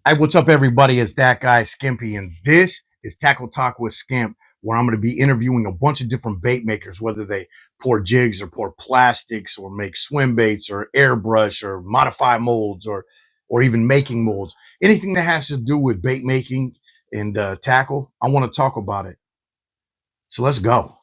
Hey, what's up, everybody? It's that guy, Skimpy, and this is Tackle Talk with Skimp, where I'm going to be interviewing a bunch of different bait makers, whether they pour jigs or pour plastics or make swim baits or airbrush or modify molds or even making molds. Anything that has to do with bait making and tackle, I want to talk about it. So let's go.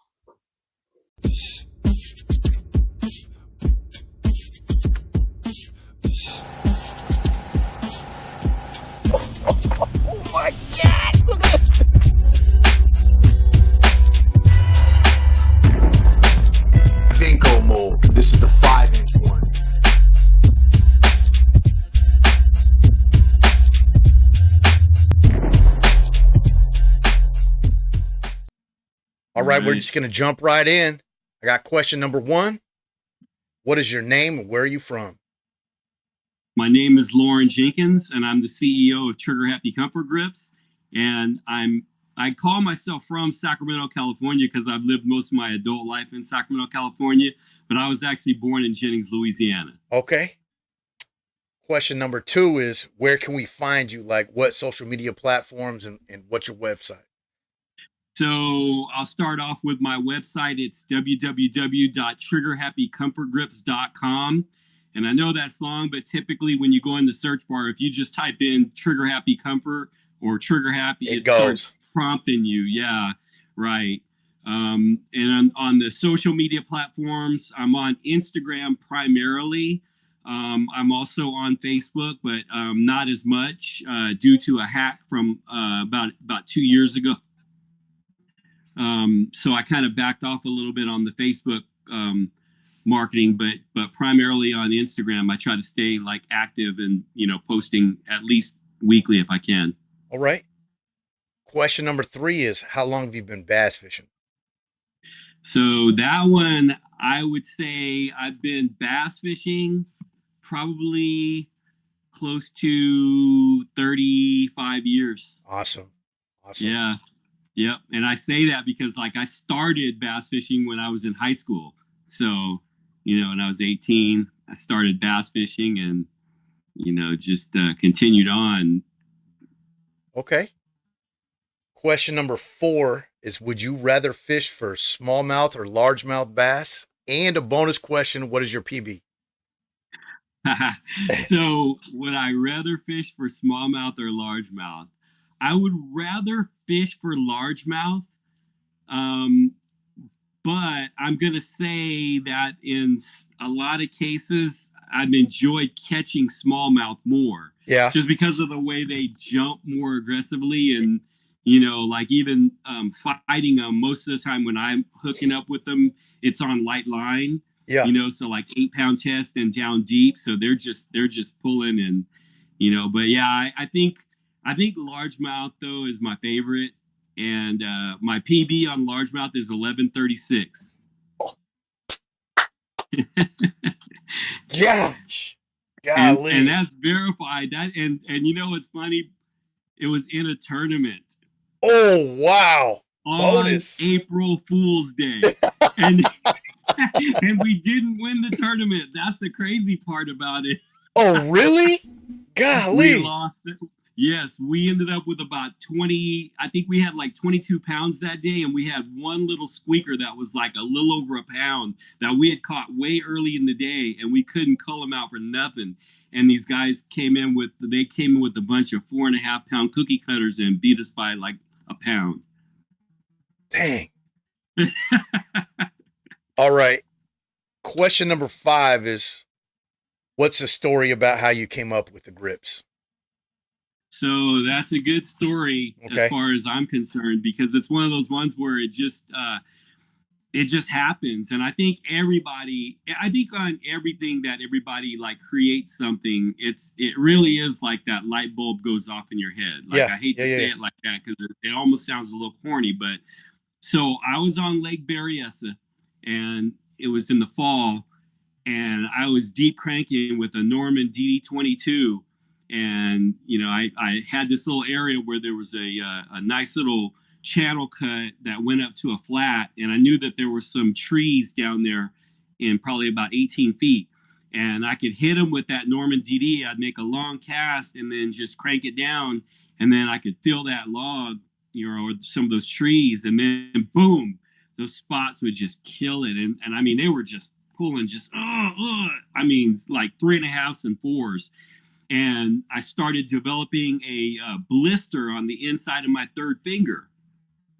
Oh my God! Look at it. Dinko mold. This is the 5-inch one. All right, we're just going to jump right in. I got question number 1. What is your name and where are you from? My name is Lauren Jenkins, and I'm the CEO of Trigger Happy Comfort Grips. And I call myself from Sacramento, California, because I've lived most of my adult life in Sacramento, California. But I was actually born in Jennings, Louisiana. Okay. Question number 2 is, where can we find you? Like, what social media platforms and what's your website? So I'll start off with my website. It's www.triggerhappycomfortgrips.com. And I know that's long, but typically when you go in the search bar, if you just type in Trigger Happy Comfort or Trigger Happy, it starts prompting you. Yeah, right. And on the social media platforms, I'm on Instagram primarily. I'm also on Facebook, but not as much due to a hack from about 2 years ago. So I kind of backed off a little bit on the Facebook marketing, but primarily on Instagram, I try to stay like active and, posting at least weekly if I can. All right. Question number 3 is, how long have you been bass fishing? So that one, I would say I've been bass fishing probably close to 35 years. Awesome. Yeah. Yep. And I say that because I started bass fishing when I was in high school. So, when I was 18, I started bass fishing and, just continued on. Okay. Question number 4 is, would you rather fish for smallmouth or largemouth bass? And a bonus question, what is your PB? So would I rather fish for smallmouth or largemouth? I would rather fish for largemouth. But I'm going to say that in a lot of cases, I've enjoyed catching smallmouth more. Yeah. Just because of the way they jump more aggressively and, even fighting them most of the time when I'm hooking up with them, it's on light line. Yeah. So 8-pound test and down deep. So they're just pulling and, but yeah, I think largemouth though is my favorite. And my PB on largemouth is 1136. Oh. Gosh. Golly. And that's verified. That and what's funny? It was in a tournament. Oh wow. On Bonus. April Fool's Day. and we didn't win the tournament. That's the crazy part about it. Oh really? Golly. We lost it. Yes, we ended up with about 20, I think we had 22 pounds that day, and we had one little squeaker that was a little over a pound that we had caught way early in the day, and we couldn't cull him out for nothing. And these guys came in with a bunch of 4.5-pound cookie cutters and beat us by a pound. Dang. All right. Question number 5 is, what's the story about how you came up with the grips? So that's a good story as far as I'm concerned, because it's one of those ones where it just happens. And I think on everything that everybody creates something, it really is that light bulb goes off in your head. I hate to say it like that because it almost sounds a little corny, but so I was on Lake Berryessa and it was in the fall and I was deep cranking with a Norman DD22. And, I had this little area where there was a nice little channel cut that went up to a flat. And I knew that there were some trees down there in probably about 18 feet. and I could hit them with that Norman DD. I'd make a long cast and then just crank it down, and then I could feel that log, or some of those trees, and then boom, those spots would just kill it. And I mean, they were just pulling I mean, like 3.5s and 4s. And I started developing a blister on the inside of my third finger.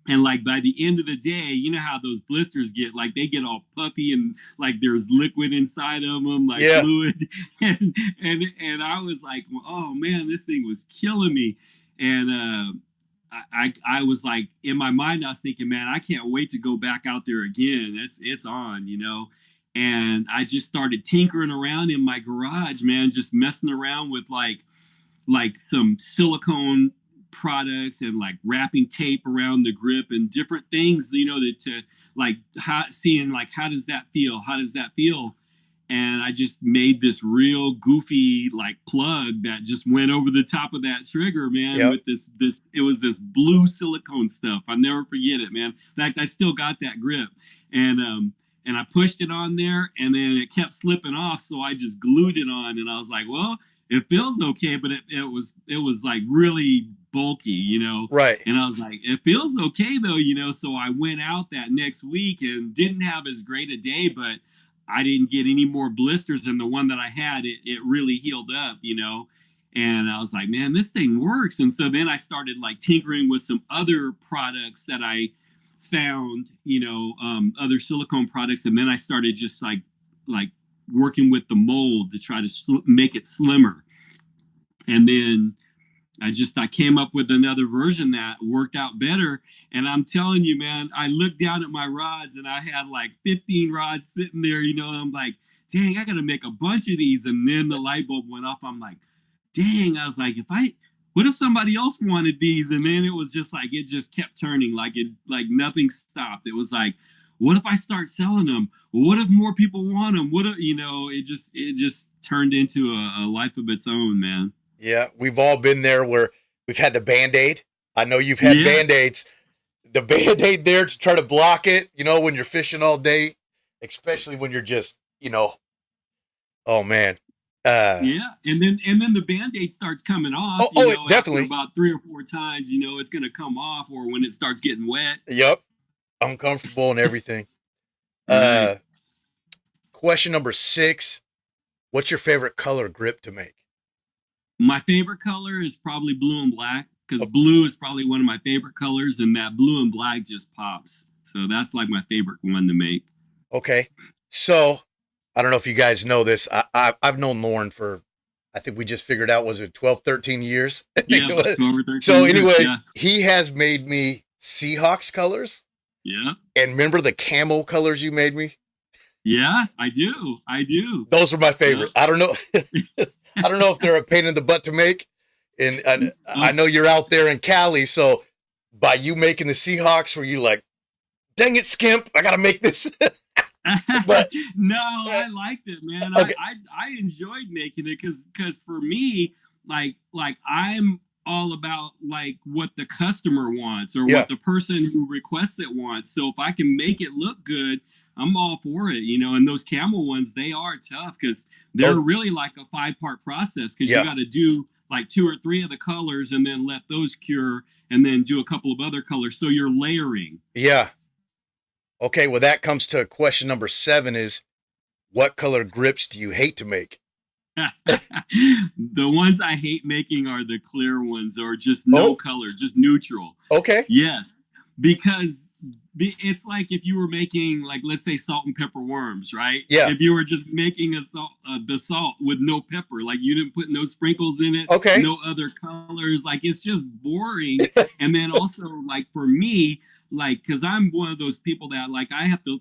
And like by the end of the day, you know how those blisters get, like they get all puffy and like there's liquid inside of them, like fluid. And I was like, oh man, this thing was killing me. And I was like, in my mind, I was thinking, man, I can't wait to go back out there again. It's on, And I just started tinkering around in my garage, man, just messing around with like some silicone products and like wrapping tape around the grip and different things, to like seeing like, how does that feel? How does that feel? And I just made this real goofy like plug that just went over the top of that trigger, man, with this, it was this blue silicone stuff. I'll never forget it, man. In fact, I still got that grip. And I pushed it on there and then it kept slipping off. So I just glued it on and I was like, well, it feels okay, but it was like really bulky, Right. And I was like, it feels okay though, So I went out that next week and didn't have as great a day, but I didn't get any more blisters than the one that I had. It really healed up, And I was like, man, this thing works. And so then I started like tinkering with some other products that I found, other silicone products. And then I started just like working with the mold to try to make it slimmer. And then I came up with another version that worked out better. And I'm telling you, man, I looked down at my rods and I had like 15 rods sitting there, and I'm like, dang, I got to make a bunch of these. And then the light bulb went off. I'm like, dang, I was like, what if somebody else wanted these? And then it was just like, it just kept turning, like nothing stopped. It was like, what if I start selling them? What if more people want them? What if, it just turned into a life of its own, man. Yeah, we've all been there where we've had the Band-Aid. I know you've had Band-Aids. The Band-Aid there to try to block it, when you're fishing all day, especially when you're just, oh man. And then the Band-Aid starts coming off. Definitely. After about 3 or 4 times, it's going to come off, or when it starts getting wet. Yep. Uncomfortable and everything. Right. Question number 6. What's your favorite color grip to make? My favorite color is probably blue and black, because blue is probably one of my favorite colors, and that blue and black just pops. So that's like my favorite one to make. Okay. So I don't know if you guys know this. I've known Lauren for, I think we just figured out, was it 12, 13 years? Yeah, 12 or 13 so anyways, years, he has made me Seahawks colors. Yeah. And remember the camo colors you made me? Yeah, I do. Those are my favorite. Yeah. I don't know. I don't know if they're a pain in the butt to make. And I know you're out there in Cali. So by you making the Seahawks, were you like, dang it, Skimp, I got to make this? But no, I liked it, man. Okay. I enjoyed making it because for me, like I'm all about like what the customer wants or what the person who requests it wants. So if I can make it look good, I'm all for it, and those camel ones, they are tough because they're really like a 5-part process, because you got to do like 2 or 3 of the colors and then let those cure and then do a couple of other colors. So you're layering. Yeah. Okay. Well, that comes to question number 7 is, what color grips do you hate to make? The ones I hate making are the clear ones, or just no color, just neutral. Okay. Yes. Because it's like if you were making, like, let's say salt and pepper worms, right? Yeah. If you were just making the salt with no pepper, like you didn't put no sprinkles in it, no other colors, like it's just boring. And then also, like for me, like, because I'm one of those people that like I have to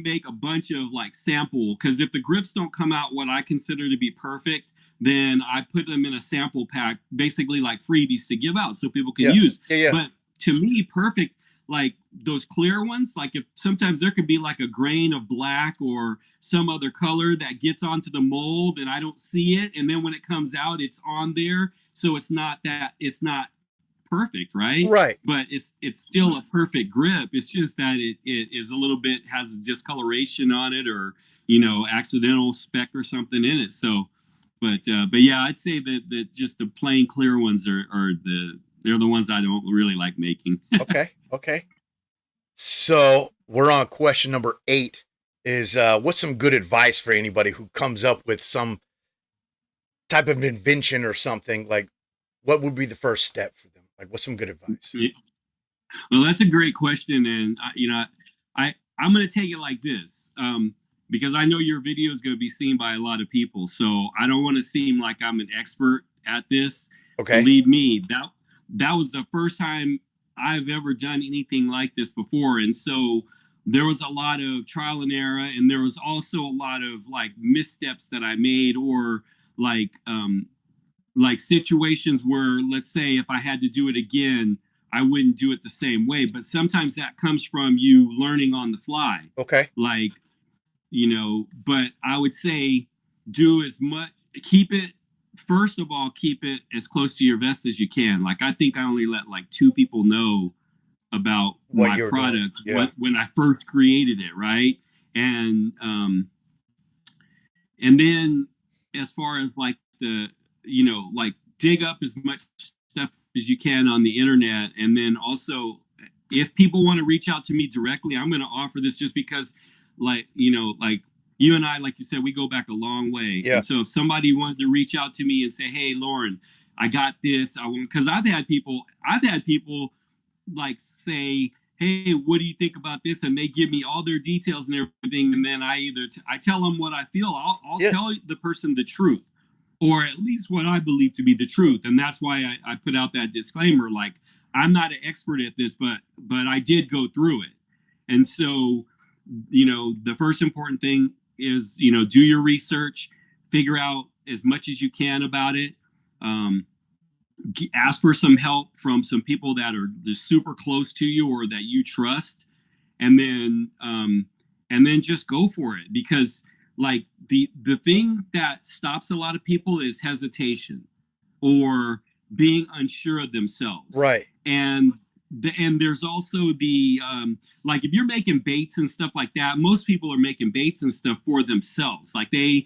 make a bunch of like sample, because if the grips don't come out what I consider to be perfect, then I put them in a sample pack, basically like freebies to give out so people can use. Yeah. But to me, perfect, like those clear ones, like if sometimes there could be like a grain of black or some other color that gets onto the mold and I don't see it. And then when it comes out, it's on there. So it's not perfect, right? Right. But it's still a perfect grip. It's just that it is a little bit, has a discoloration on it, or accidental speck or something in it. So, but yeah, I'd say that just the plain clear ones they're the ones I don't really like making. Okay. So we're on question number 8 is, what's some good advice for anybody who comes up with some type of invention or something? Like, what would be the first step for them? Like, what's some good advice? Well, that's a great question. And, I'm going to take it like this, because I know your video is going to be seen by a lot of people. So I don't want to seem like I'm an expert at this. Okay. Believe me, that was the first time I've ever done anything like this before. And so there was a lot of trial and error, and there was also a lot of like missteps that I made, or like situations where, let's say, if I had to do it again, I wouldn't do it the same way. But sometimes that comes from you learning on the fly. Okay. Like, but I would say do as much, first of all, keep it as close to your vest as you can. Like, I think I only let like 2 people know about my product when I first created it. Right. And then as far as like like dig up as much stuff as you can on the internet. And then also, if people want to reach out to me directly, I'm going to offer this just because, like you and I, like you said, we go back a long way. Yeah. And so if somebody wanted to reach out to me and say, hey, Lauren, I got this. Because I've had people like say, hey, what do you think about this? And they give me all their details and everything. And then I tell them what I feel. I'll tell the person the truth, or at least what I believe to be the truth. And that's why I put out that disclaimer. Like, I'm not an expert at this, but I did go through it. And so, the first important thing is, do your research, figure out as much as you can about it. Ask for some help from some people that are just super close to you or that you trust. And then just go for it, because like the thing that stops a lot of people is hesitation or being unsure of themselves. Right. And there's also the like, if you're making baits and stuff like that, most people are making baits and stuff for themselves. Like they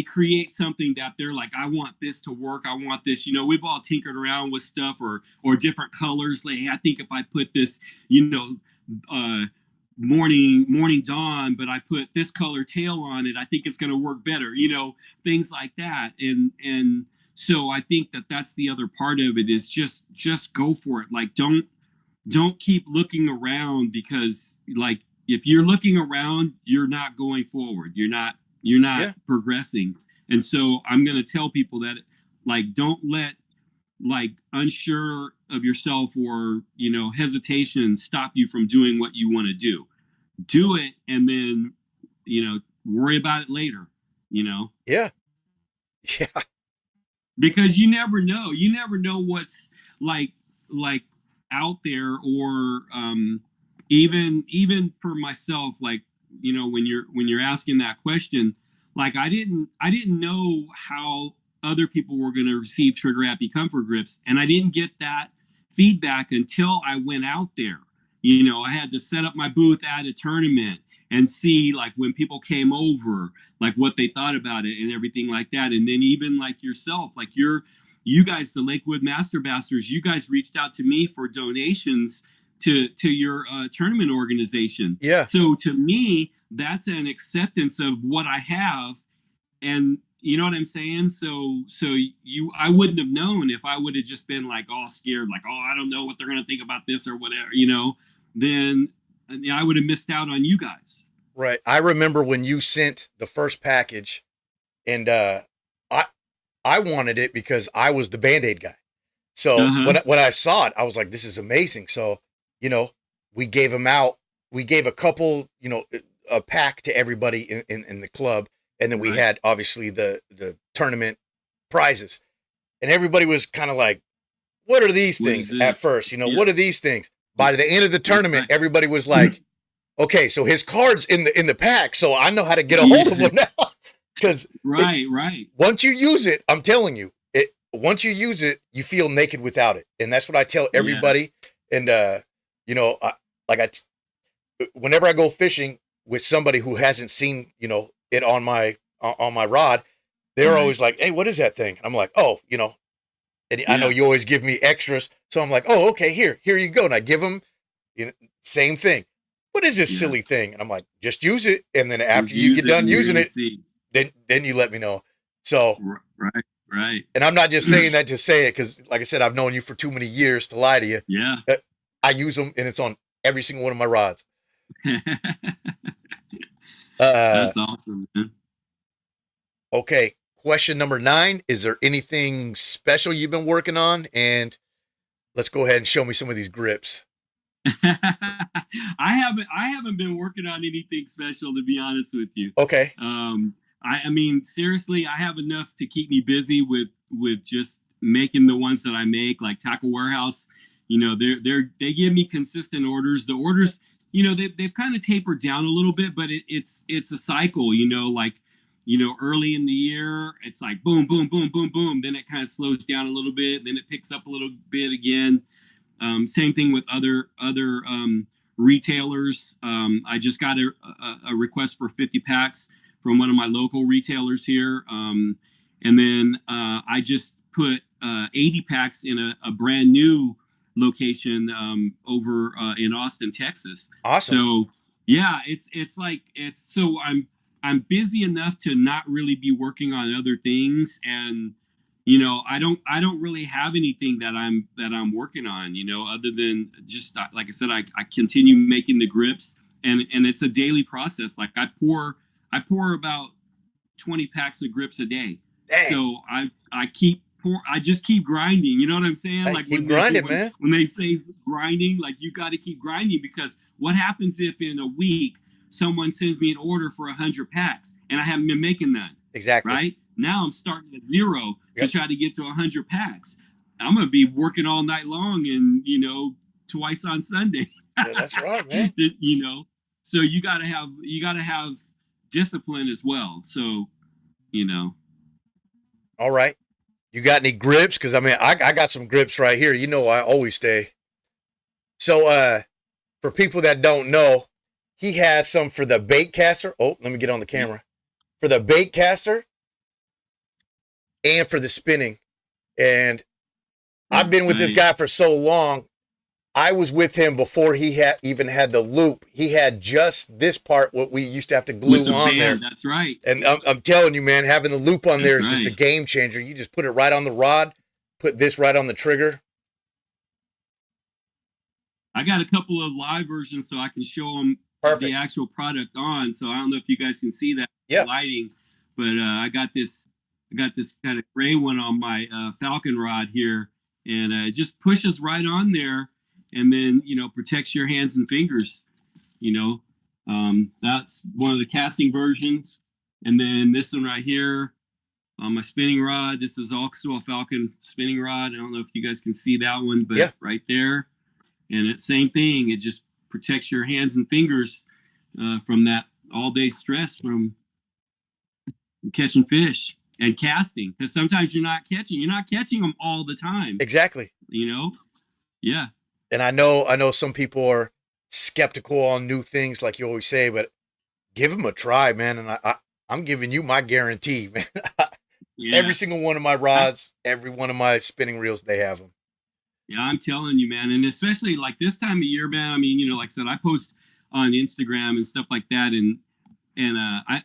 create something that they're like, I want this to work. I want this. We've all tinkered around with stuff or different colors. Like, hey, I think if I put this, morning dawn, but I put this color tail on it, I think it's going to work better. Things like that. And so I think that that's the other part of it, is just go for it. Like, don't keep looking around, because like, if you're looking around, you're not going forward. You're not progressing. And so I'm going to tell people that, like, don't let like unsure of yourself or, hesitation stop you from doing what you want to do. Do it. And then, worry about it later, Yeah. Because you never know what's like out there, or even for myself, like, when you're asking that question, like, I didn't know how other people were going to receive Trigger Happy Comfort Grips, and I didn't get that feedback until I went out there. I had to set up my booth at a tournament and see, like, when people came over, like, what they thought about it and everything like that. And then even like yourself, like you guys, the Lakewood Master Basters, you guys reached out to me for donations to your tournament organization. Yeah. So to me, that's an acceptance of what I have. And you know what I'm saying? So I wouldn't have known if I would have just been like all scared, like, oh, I don't know what they're going to think about this or whatever, then I would have missed out on you guys. Right. I remember when you sent the first package, and I wanted it because I was the Band-Aid guy. So when I saw it, I was like, this is amazing. So, we gave them out. We gave a couple, a pack to everybody in the club. And then we had obviously the tournament prizes, and everybody was kind of like, what are these things at first? What are these things? By the end of the tournament, everybody was like, okay, so his card's in the pack, so I know how to get a hold of him now. Because once you use it, I'm telling you, once you use it, you feel naked without it. And that's what I tell everybody. Yeah. And, whenever I go fishing with somebody who hasn't seen, it on my rod, they're always like, "Hey, what is that thing?" And I'm like, "Oh, you know." And I know you always give me extras, so I'm like, "Oh, okay, here you go." And I give them, you know, same thing. What is this silly thing? And I'm like, "Just use it." And then after you get done using it, then you let me know. So right. And I'm not just saying that to say it, because like I said, I've known you for too many years to lie to you. Yeah. I use them, and it's on every single one of my rods. That's awesome, man. Okay, question number 9. Is there anything special you've been working on? And let's go ahead and show me some of these grips. I haven't been working on anything special, to be honest with you. Okay. I mean, seriously, I have enough to keep me busy with just making the ones that I make, like Tackle Warehouse. You know, they give me consistent orders. The orders, you know, they've kind of tapered down a little bit, but it's a cycle. You know, like, you know, early in the year, it's like boom, boom, boom, boom, boom. Then it kind of slows down a little bit. Then it picks up a little bit again. Same thing with other retailers. I just got a request for 50 packs from one of my local retailers here. And then I just put 80 packs in a brand new location over in Austin, Texas. Awesome. So yeah, so I'm busy enough to not really be working on other things, and you know, I don't really have anything that I'm working on, you know, other than just like I said, I continue making the grips, and it's a daily process. Like I pour about 20 packs of grips a day. Dang. So I just keep grinding. You know what I'm saying? Like keep grinding, man. When they say grinding, like you got to keep grinding, because what happens if in a week someone sends me an order for 100 packs and I haven't been making none? Exactly. Right? Now I'm starting at zero to try to get to 100 packs. I'm going to be working all night long, and, you know, twice on Sunday. Yeah, that's right, man. You know, so you got to have discipline as well. So, you know. All right. You got any grips? Because I mean, I got some grips right here. You know, I always stay. So, for people that don't know, he has some for the bait caster. Oh, let me get on the camera. For the bait caster and for the spinning. And I've been with this guy for so long. I was with him before he even had the loop. He had just this part, what we used to have to glue on there. That's right. And I'm telling you, man, having the loop on there is just a game changer. You just put it right on the rod, put this right on the trigger. I got a couple of live versions so I can show them the actual product on. So I don't know if you guys can see that lighting, but I got this kind of gray one on my Falcon rod here, and it just pushes right on there, and then, you know, protects your hands and fingers. You know, that's one of the casting versions, and then this one right here on my spinning rod. This is also a Falcon spinning rod. I don't know if you guys can see that one, but right there, and it's same thing. It just protects your hands and fingers from that all-day stress from catching fish and casting, because sometimes you're not catching them all the time. Exactly. You know? Yeah. And I know some people are skeptical on new things, like you always say, but give them a try, man. And I'm giving you my guarantee, man. Every single one of my rods, every one of my spinning reels, they have them. Yeah, I'm telling you, man. And especially like this time of year, man. I mean, you know, like I said, I post on Instagram and stuff like that, and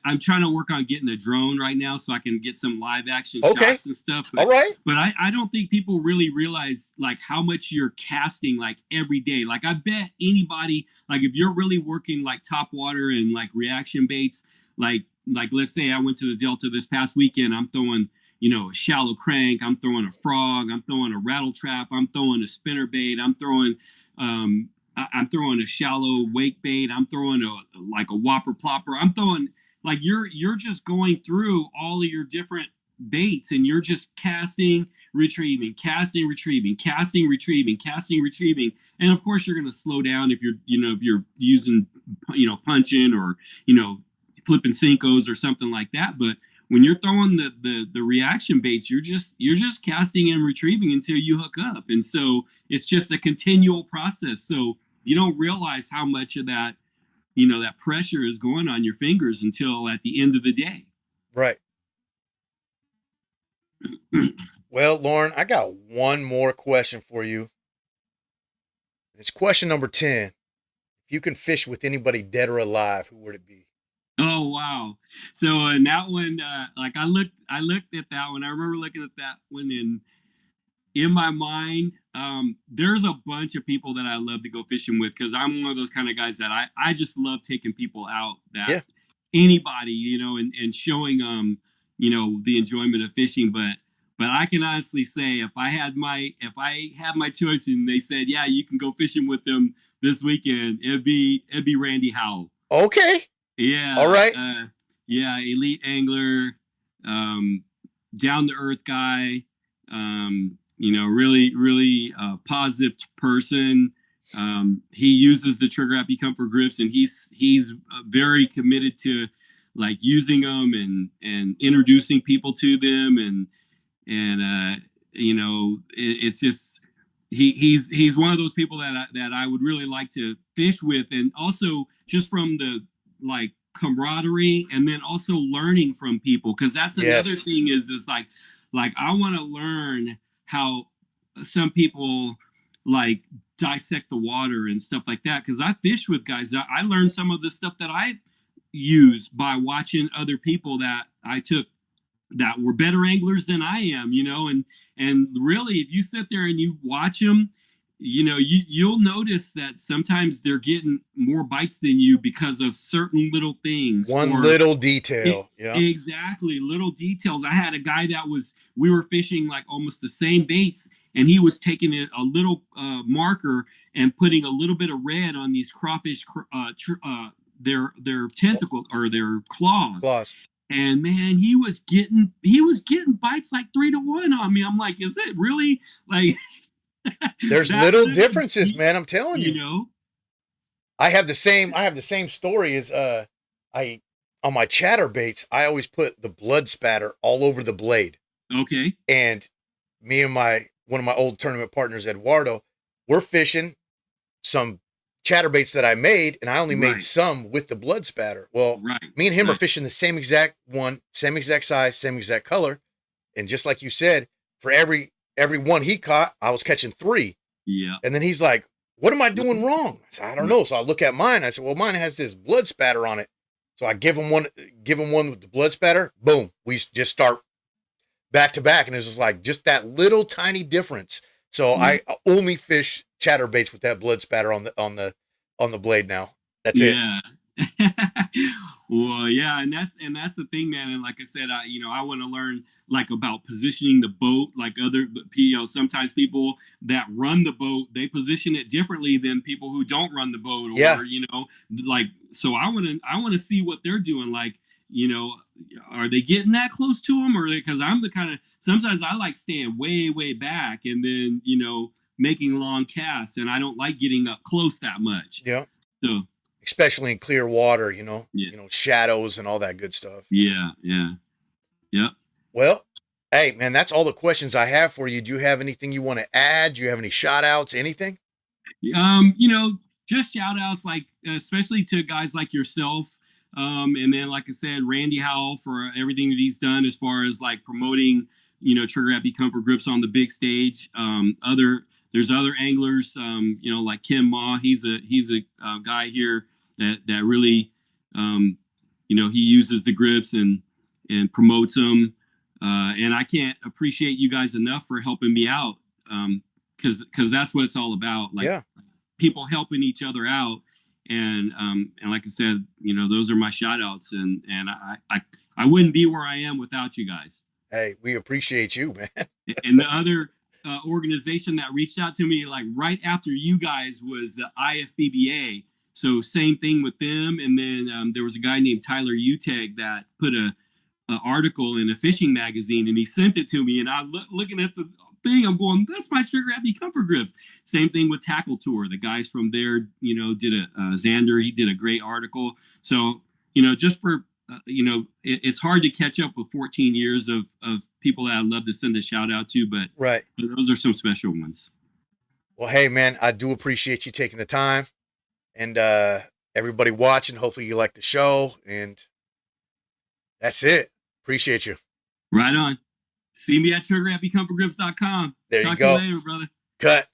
I'm trying to work on getting a drone right now so I can get some live action shots and stuff. But, all right. But I don't think people really realize like how much you're casting like every day. Like I bet anybody, like if you're really working like top water and like reaction baits, like let's say I went to the Delta this past weekend, I'm throwing, you know, a shallow crank, I'm throwing a frog, I'm throwing a rattle trap, I'm throwing a spinnerbait, I'm throwing a shallow wake bait, I'm throwing a whopper plopper. I'm throwing like you're just going through all of your different baits, and you're just casting, retrieving, casting, retrieving, casting, retrieving, casting, retrieving. And of course you're going to slow down if you're using, you know, punching or, you know, flipping Cincos or something like that. But when you're throwing the reaction baits, you're just casting and retrieving until you hook up. And so it's just a continual process. So you don't realize how much of that, that pressure is going on your fingers until at the end of the day. Right. Well, Lauren, I got one more question for you. It's question number 10. If you can fish with anybody dead or alive, who would it be? Oh, wow. So in that one, like I looked at that one. I remember looking at that one, and in my mind, there's a bunch of people that I love to go fishing with, because I'm one of those kind of guys that I just love taking people out, that anybody, and showing them, the enjoyment of fishing. But I can honestly say, if I had my choice and they said, yeah, you can go fishing with them this weekend, it'd be Randy Howell. Okay. Yeah. All right. Yeah, elite angler, down to earth guy. Really, really positive person. He uses the trigger happy comfort grips, and he's very committed to like using them and introducing people to them, and it's just he's one of those people that I would really like to fish with, and also just from the like camaraderie, and then also learning from people, because that's another thing is like I want to learn how some people like dissect the water and stuff like that, because I fish with guys. I learned some of the stuff that I use by watching other people that I took that were better anglers than I am, and really, if you sit there and you watch them, you'll notice that sometimes they're getting more bites than you because of certain little things. One little detail. Exactly. Little details. I had a guy we were fishing like almost the same baits, and he was taking a little marker and putting a little bit of red on these crawfish, their tentacle or their claws. And man, he was getting bites like 3 to 1 on me. I'm like, is it really like? There's little differences, man. I'm telling you. I have the same story as on my chatterbaits. I always put the blood spatter all over the blade. Okay. And me and one of my old tournament partners, Eduardo, we're fishing some chatterbaits that I made, and I only made some with the blood spatter. Well, me and him are fishing the same exact one, same exact size, same exact color. And just like you said, for every one he caught, I was catching 3. Yeah. And then he's like, what am I doing wrong? I said, I don't know. So I look at mine. I said, well, mine has this blood spatter on it. So I give him one with the blood spatter. Boom. We just start back to back. And it's just like just that little tiny difference. So I only fish chatterbaits with that blood spatter on the blade now. That's it. Well, yeah, and that's the thing, man. And like I said, I want to learn like about positioning the boat, like other, sometimes people that run the boat, they position it differently than people who don't run the boat, or like, so I want to see what they're doing, like, are they getting that close to them, or because I'm the kind of, sometimes I like staying way, way back and then, making long casts, and I don't like getting up close that much. Yeah. So, especially in clear water, shadows and all that good stuff. Yeah. Yep. Well, hey man, that's all the questions I have for you. Do you have anything you want to add? Do you have any shout outs, anything? Just shout outs, like, especially to guys like yourself. And then, like I said, Randy Howell for everything that he's done as far as like promoting, trigger happy comfort grips on the big stage. There's other anglers, like Kim Ma. He's a guy here that really, he uses the grips and promotes them. And I can't appreciate you guys enough for helping me out. Cause that's what it's all about. Like people helping each other out. And like I said, those are my shout outs, and I wouldn't be where I am without you guys. Hey, we appreciate you, man. And the other organization that reached out to me like right after you guys was the IFBBA. So same thing with them. And then there was a guy named Tyler Uteg that put a article in a fishing magazine, and he sent it to me, and I looking at the thing, I'm going, that's my trigger happy comfort grips. Same thing with Tackle Tour. The guys from there, did Xander, he did a great article. So, just for, it's hard to catch up with 14 years of people that I'd love to send a shout out to, but those are some special ones. Well, hey man, I do appreciate you taking the time, and everybody watching. Hopefully you like the show, and that's it. Appreciate you. Right on. See me at triggerhappycomfortgrips.com. There Talk you go. to you later, brother. Cut.